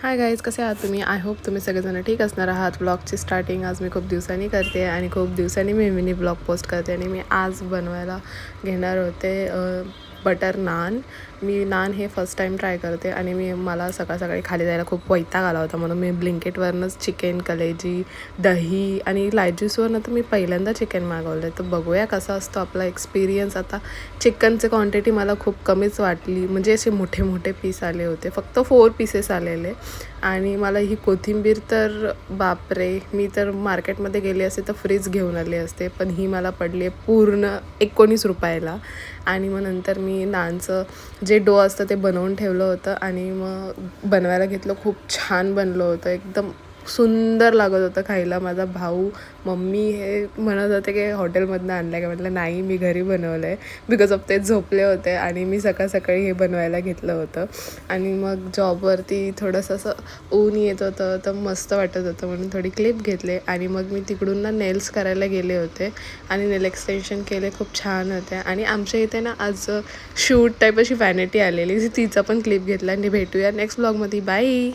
Hi guys, कसे आहात तुम्ही? आय होप तुम्ही सगळेजण ठीक असणार आहात. ब्लॉगची स्टार्टिंग आज मी खूप दिवसांनी करते आणि खूप दिवसांनी मी मिनी ब्लॉग पोस्ट करते आणि मी आज बनवायला घेणार होते बटर नान. मी नान हे फर्स्ट टाईम ट्राय करते आणि मला सकाळी खाली जायला खूप वैताग आला होता, म्हणून मी ब्लिंकेटवरनंच चिकन, कलेजी, दही आणि लायजूसवरनं तर मी पहिल्यांदा चिकन मागवलं. तर बघूया कसा असतो आपला एक्सपिरियन्स. आता चिकनची क्वांटिटी मला खूप कमीच वाटली, म्हणजे असे मोठे मोठे पीस आले होते, फक्त 4 पीसेस आलेले. आणि मला ही कोथिंबीर तर बापरे, मी तर मार्केटमध्ये गेले असते तर फ्रीज घेऊन आले असते, पण ही मला पडली आहे पूर्ण 19 रुपयाला. आणि मग नंतर मी नानचं जे डो असतं ते बनवून ठेवलं होतं आणि मग बनवायला घेतलं. खूप छान बनलं होतं, एकदम सुंदर लागत होतं खायला. माझा भाऊ, मम्मी हे म्हणत होते की हॉटेलमधनं आणलं का, म्हटलं नाही, मी घरी बनवलं आहे. बिकॉज ऑफ ते झोपले होते आणि मी सकाळी हे बनवायला घेतलं होतं. आणि मग जॉबवरती थोडंसं असं ऊन येत होतं तर मस्त वाटत होतं, म्हणून थोडी क्लिप घेतले आणि मग मी तिकडून ना नेल्स करायला गेले होते आणि नेल एक्सटेन्शन केले. खूप छान होते. आणि आमच्या इथे ना आज शूट टाईप अशी वॅनिटी आलेली, तिचा पण क्लिप घेतला. आणि भेटूया नेक्स्ट ब्लॉगमध्ये. बाय.